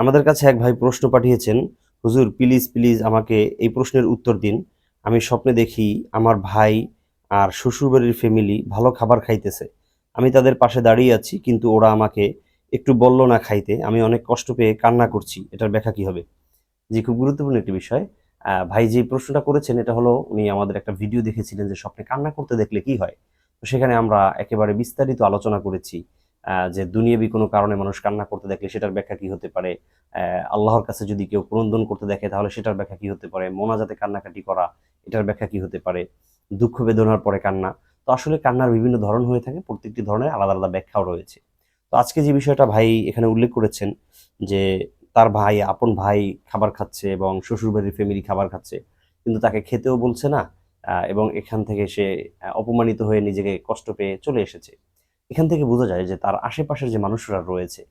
আমাদের কাছে এক ভাই প্রশ্ন পাঠিয়েছেন, হুজুর প্লিজ প্লিজ আমাকে এই প্রশ্নের উত্তর দিন। আমি স্বপ্নে দেখি আমার ভাই আর শ্বশুরবাড়ির ফ্যামিলি ভালো খাবার খাইতেছে। আমি তাদের পাশে দাঁড়িয়ে আছি, কিন্তু ওরা আমাকে একটু বলল না খাইতে। আমি অনেক কষ্ট পেয়ে কান্না করছি। এটার ব্যাখ্যা কি হবে? জি, খুব গুরুত্বপূর্ণ একটি বিষয়। ভাই যে প্রশ্নটা করেছেন এটা হলো, উনি আমাদের একটা ভিডিও দেখেছিলেন যে স্বপ্নে কান্না করতে দেখলে কি হয়? তো সেখানে আমরা একেবারে বিস্তারিত আলোচনা করেছি যে দুনিয়াবি কোনো কারণে মানুষ কান্না করতে দেখলে সেটার ব্যাখ্যা কি হতে পারে? আল্লাহর কাছে যদি কেউ ক্রন্দন করতে দেখে তাহলে সেটার ব্যাখ্যা কি হতে পারে? মোনাজাতে কান্নাকাটি করা, এটার ব্যাখ্যা কি হতে পারে? দুঃখ বেদনার পরে কান্না। তো আসলে কান্নার বিভিন্ন ধরন হয়ে থাকে। প্রত্যেকটি ধরনের আলাদা, আলাদা ব্যাখ্যাও রয়েছে। তো আজকে যে বিষয়টা ভাই এখানে উল্লেখ করেছেন যে তার ভাই, আপন ভাই খাবার খাচ্ছে এবং শ্বশুরবাড়ির ফ্যামিলি খাবার খাচ্ছে। কিন্তু তাকে খেতেও বলছে না, এবং এখান থেকে সে অপমানিত হয়ে নিজেকে কষ্ট পেয়ে চলে এসেছে। এখান থেকে বোঝা যায় যে তার আশেপাশের যে মানুষরা রয়েছে,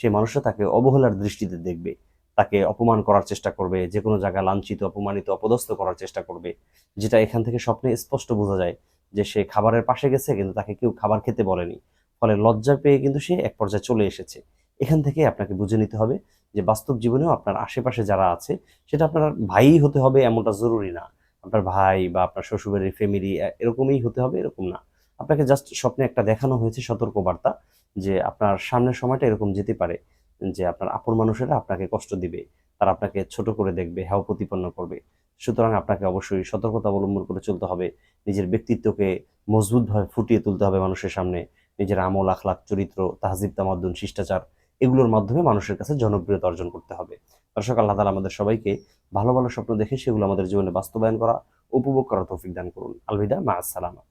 সে মানুষরা তাকে অবহেলার দৃষ্টিতে দেখবে। তাকে অপমান করার চেষ্টা করবে, যেকোনো জায়গায় লাঞ্ছিত, অপমানিত, অপদস্থ করার চেষ্টা করবে। যেটা এখান থেকে স্বপ্নে স্পষ্ট বোঝা যায় যে সে খাবারের পাশে গেছে কিন্তু তাকে কেউ খাবার খেতে বলেনি। ফলে লজ্জা পেয়ে কিন্তু সে এক পর্যায়ে চলে এসেছে। এখান থেকে আপনাকে বুঝে নিতে হবে যে বাস্তব জীবনেও আপনার আশেপাশে যারা আছে, সেটা আপনার ভাইই হতে হবে এমনটা জরুরি না। আপনার ভাই বা আপনার শ্বশুরবাড়ির ফ্যামিলি এরকমই হতে হবে এরকম না। আপনাকে জাস্ট স্বপ্নে একটা দেখানো হয়েছে সতর্কবার্তা যে আপনার সামনের সময়টা এরকম যেতে পারে যে আপনার আপন মানুষেরা আপনাকে কষ্ট দিবে। তারা আপনাকে ছোট করে দেখবে, হেয় প্রতিপন্ন করবে। সুতরাং আপনাকে অবশ্যই সতর্কতা অবলম্বন করে চলতে হবে। নিজের ব্যক্তিত্বকে মজবুতভাবে ফুটিয়ে তুলতে হবে মানুষের সামনে। নিজের আমল, আখলাক, চরিত্র, তাহজিব, তামাদ্দুন, শিষ্টাচার এগুলোর মাধ্যমে মানুষের কাছে জনপ্রিয়তা অর্জন করতে হবে। দর্শক, আল্লাহ তাআলা আমাদের সবাইকে ভালো, ভালো স্বপ্ন দেখে সেগুলো আমাদের জীবনে বাস্তবায়ন করা, উপভোগ করার তৌফিক দান করুন। আল বিদা, মা আসসালামা।